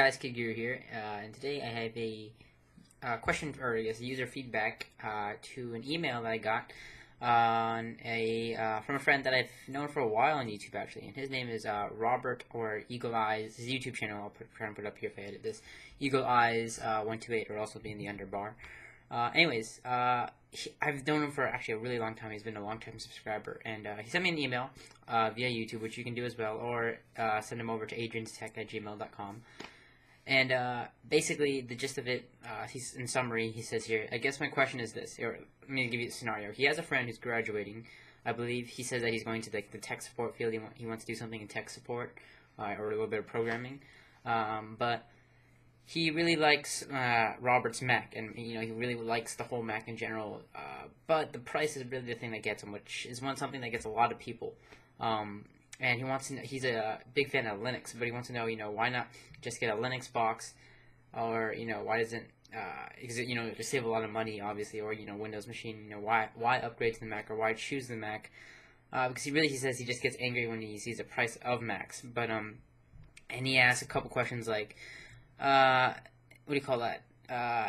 guys, Kid Guru here, and today I have a question, or I guess user feedback to an email that I got on from a friend that I've known for a while on YouTube actually, and his name is Robert, or Eagle Eyes. His YouTube channel, I'll try and put it up here if I edit this. eagleeyez128 will also be in the underbar. I've known him for actually a really long time. He's been a long-time subscriber, and he sent me an email via YouTube, which you can do as well, or send him over to adrianstech@gmail.com. And basically, the gist of it, in summary, he says here, I guess my question is this, or let me give you a scenario. He has a friend who's graduating. I believe he says that he's going to the tech support field. He wants to do something in tech support, or a little bit of programming, but he really likes Robert's Mac, and he really likes the whole Mac in general. But the price is really the thing that gets him, which is something that gets a lot of people. And he wants to know, he's a big fan of Linux, but he wants to know, why not just get a Linux box, or why doesn't to save a lot of money, obviously, or Windows machine. Why upgrade to the Mac, or why choose the Mac? Because he says he just gets angry when he sees the price of Macs. But and he asks a couple questions like, what do you call that?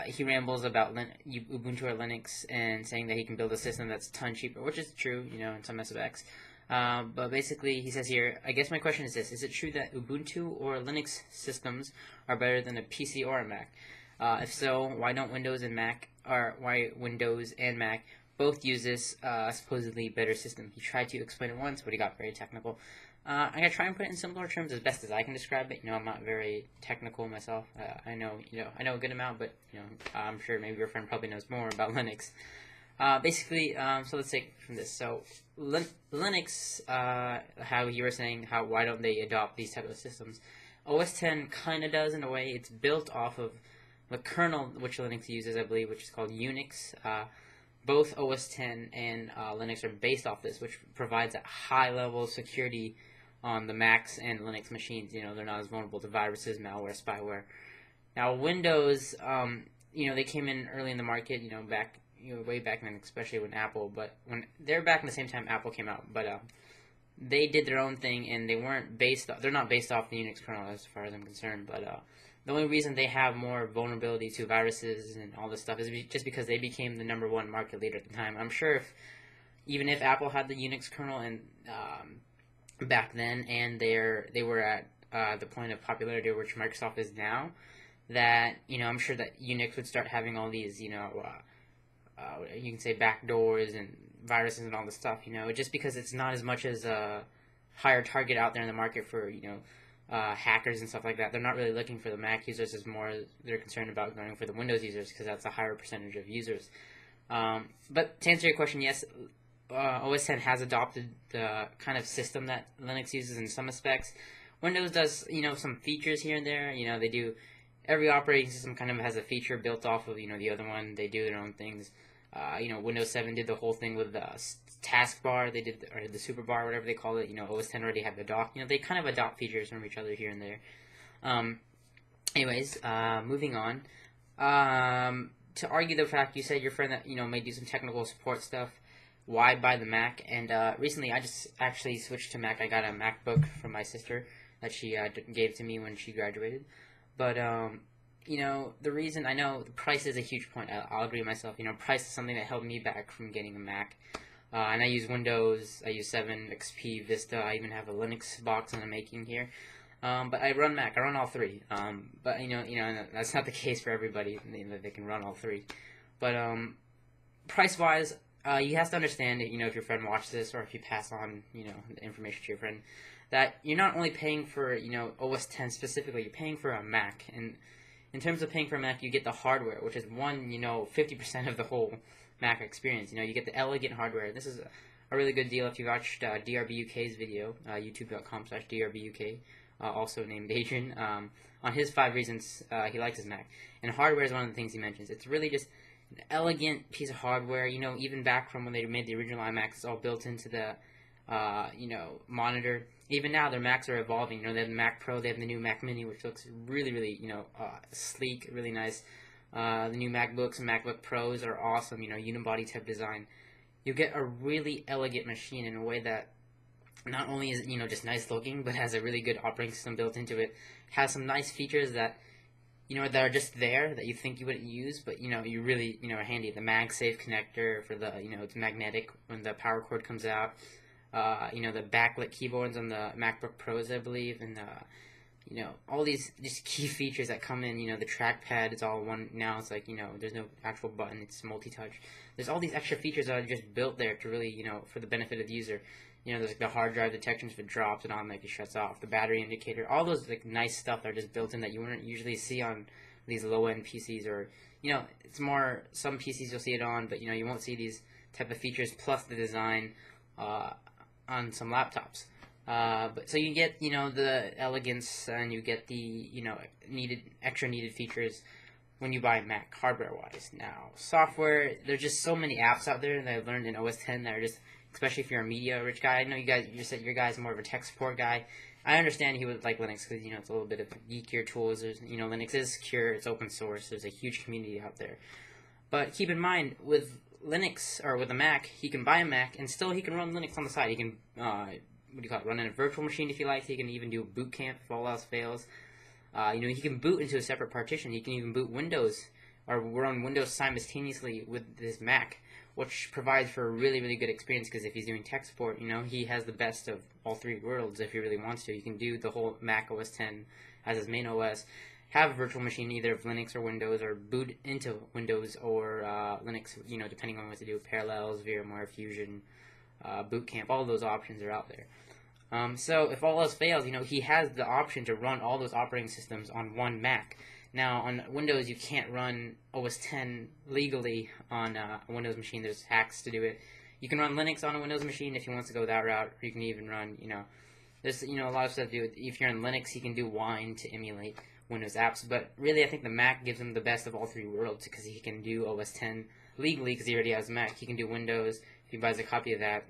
He rambles about Ubuntu or Linux, and saying that he can build a system that's a ton cheaper, which is true, in some aspects. But basically, he says here, I guess my question is this: is it true that Ubuntu or Linux systems are better than a PC or a Mac? If so, why don't Windows and Mac, or why Windows and Mac both use this supposedly better system? He tried to explain it once, but he got very technical. I'm gonna try and put it in simpler terms as best as I can describe it. I'm not very technical myself. I know a good amount, but I'm sure maybe your friend probably knows more about Linux. Basically, so let's take from this. So Linux, how you were saying, why don't they adopt these type of systems? OS X kind of does in a way. It's built off of the kernel which Linux uses, I believe, which is called Unix. Both OS X and Linux are based off this, which provides a high level of security on the Macs and Linux machines. They're not as vulnerable to viruses, malware, spyware. Now Windows, they came in early in the market, way back then, especially when they're back in the same time Apple came out, but they did their own thing, and they're not based off the Unix kernel as far as I'm concerned, but the only reason they have more vulnerability to viruses and all this stuff is just because they became the #1 market leader at the time. I'm sure even if Apple had the Unix kernel and back then, and they were at the point of popularity which Microsoft is now, that I'm sure that Unix would start having all these you can say backdoors and viruses and all this stuff, just because it's not as much as a higher target out there in the market for, hackers and stuff like that. They're not really looking for the Mac users as more they're concerned about going for the Windows users, because that's a higher percentage of users. But to answer your question, yes, OS X has adopted the kind of system that Linux uses in some aspects. Windows does, some features here and there. They do. Every operating system kind of has a feature built off of, the other one. They do their own things. Windows 7 did the whole thing with the taskbar. They did, or the super bar, whatever they call it. OS X already had the dock. They kind of adopt features from each other here and there. Moving on. To argue the fact, you said your friend that, may do some technical support stuff. Why buy the Mac? And recently I just actually switched to Mac. I got a MacBook from my sister that she gave to me when she graduated. But, the reason, I know the price is a huge point. I'll agree with myself. Price is something that held me back from getting a Mac. And I use Windows, I use 7, XP, Vista. I even have a Linux box that I'm making here. But I run Mac. I run all three. But, that's not the case for everybody. They can run all three. But, price-wise, you have to understand that, if your friend watches this, or if you pass on, the information to your friend, that you're not only paying for, OS X specifically, you're paying for a Mac. And in terms of paying for a Mac, you get the hardware, which is 50% of the whole Mac experience. You get the elegant hardware. This is a really good deal if you watched DRBUK's video, youtube.com/DRBUK, also named Adrian, on his 5 reasons he likes his Mac. And hardware is one of the things he mentions. It's really just an elegant piece of hardware. Even back from when they made the original iMacs, it's all built into the monitor. Even now, their Macs are evolving. They have the Mac Pro, they have the new Mac Mini, which looks really, really, sleek, really nice. The new MacBooks and MacBook Pros are awesome. Unibody type design. You get a really elegant machine in a way that not only is just nice looking, but has a really good operating system built into it. Has some nice features that that are just there that you think you wouldn't use, but you really are handy. The MagSafe connector for the it's magnetic when the power cord comes out. The backlit keyboards on the MacBook Pros, I believe, and all these just key features that come in. The trackpad is all one now. It's like there's no actual button; it's multi-touch. There's all these extra features that are just built there to really for the benefit of the user. There's like the hard drive detections if it drops and automatically shuts off. The battery indicator, all those like nice stuff that are just built in that you wouldn't usually see on these low-end PCs, or it's more some PCs you'll see it on, but you won't see these type of features plus the design on some laptops. But so you get the elegance and you get the extra needed features when you buy a Mac hardware-wise. Now software, there's just so many apps out there that I've learned in OS X that are just, especially if you're a media-rich guy. I know you said your guy's more of a tech support guy. I understand he would like Linux because it's a little bit of geekier tools. There's Linux is secure, it's open source. There's a huge community out there. But keep in mind, with Linux or with a Mac, he can buy a Mac and still he can run Linux on the side. He can run in a virtual machine if he likes. He can even do boot camp if all else fails. He can boot into a separate partition. He can even boot Windows or run Windows simultaneously with this Mac, which provides for a really, really good experience because if he's doing tech support, he has the best of all three worlds if he really wants to. He can do the whole Mac OS X as his main OS, have a virtual machine either of Linux or Windows, or boot into Windows or Linux, depending on what to do, Parallels, VMware, Fusion, Boot Camp, all those options are out there. So if all else fails, he has the option to run all those operating systems on one Mac. Now, on Windows, you can't run OS X legally on a Windows machine. There's hacks to do it. You can run Linux on a Windows machine if he wants to go that route, or you can even run, there's, a lot of stuff to do with, if you're in Linux, he can do Wine to emulate Windows apps, but really I think the Mac gives him the best of all three worlds because he can do OS X legally because he already has a Mac. He can do Windows if he buys a copy of that,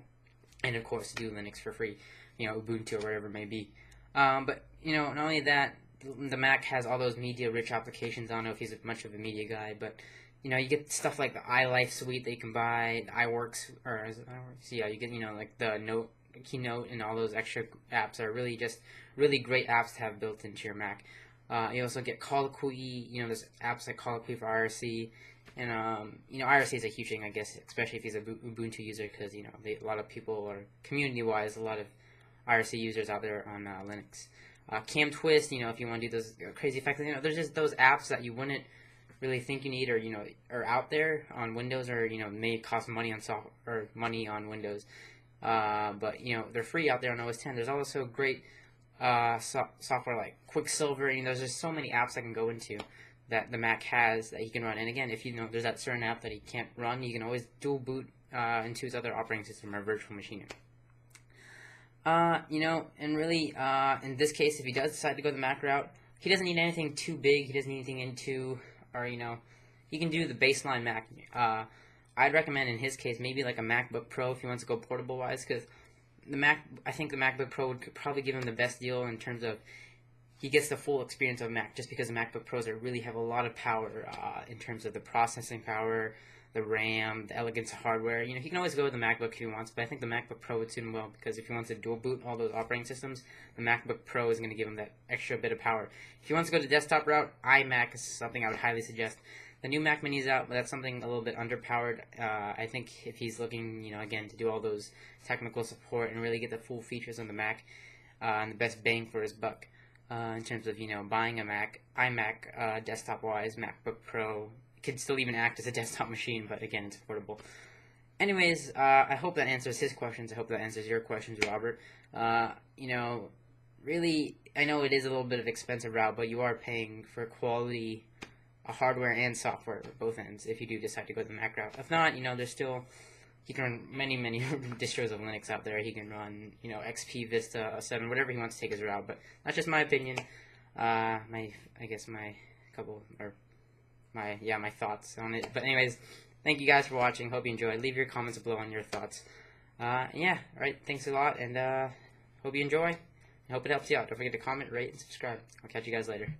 and of course do Linux for free, Ubuntu or whatever it may be. But, not only that, the Mac has all those media-rich applications. I don't know if he's much of a media guy, but you get stuff like the iLife suite that you can buy, the iWorks, or iWorks, yeah, you get like the Keynote, and all those extra apps are really just really great apps to have built into your Mac. You also get Colloquy. There's apps like Colloquy for IRC, and IRC is a huge thing, I guess, especially if he's a Ubuntu user, because a lot of people are community-wise, a lot of IRC users out there on Linux. Cam Twist, if you want to do those crazy effects, there's just those apps that you wouldn't really think you need, or are out there on Windows, or may cost money on Windows, but they're free out there on OS X. There's also great software like Quicksilver. There's just so many apps I can go into that the Mac has that he can run. And again, if there's that certain app that he can't run, you can always dual boot into his other operating system or virtual machine. And really, in this case, if he does decide to go the Mac route, he doesn't need anything too big. He doesn't need anything into, or he can do the baseline Mac. I'd recommend in his case maybe like a MacBook Pro if he wants to go portable wise, because I think the MacBook Pro would probably give him the best deal in terms of he gets the full experience of Mac, just because the MacBook Pros really have a lot of power in terms of the processing power, the RAM, the elegance of hardware. He can always go with the MacBook if he wants, but I think the MacBook Pro would suit him well, because if he wants to dual boot all those operating systems, the MacBook Pro is going to give him that extra bit of power. If he wants to go the desktop route, iMac is something I would highly suggest. The new Mac Mini is out, but that's something a little bit underpowered. I think if he's looking, again, to do all those technical support and really get the full features on the Mac, and the best bang for his buck, in terms of, buying a Mac, iMac, desktop-wise, MacBook Pro, could still even act as a desktop machine, but again, it's affordable. Anyways, I hope that answers his questions. I hope that answers your questions, Robert. Really, I know it is a little bit of an expensive route, but you are paying for quality hardware and software at both ends if you do decide to go the Mac route. If not, there's still, he can run many distros of Linux out there. He can run, XP, Vista, 7, whatever he wants to take his route, but that's just my opinion. My thoughts on it. But anyways, thank you guys for watching. Hope you enjoyed. Leave your comments below on your thoughts. Alright, thanks a lot, and hope you enjoy. I hope it helps you out. Don't forget to comment, rate, and subscribe. I'll catch you guys later.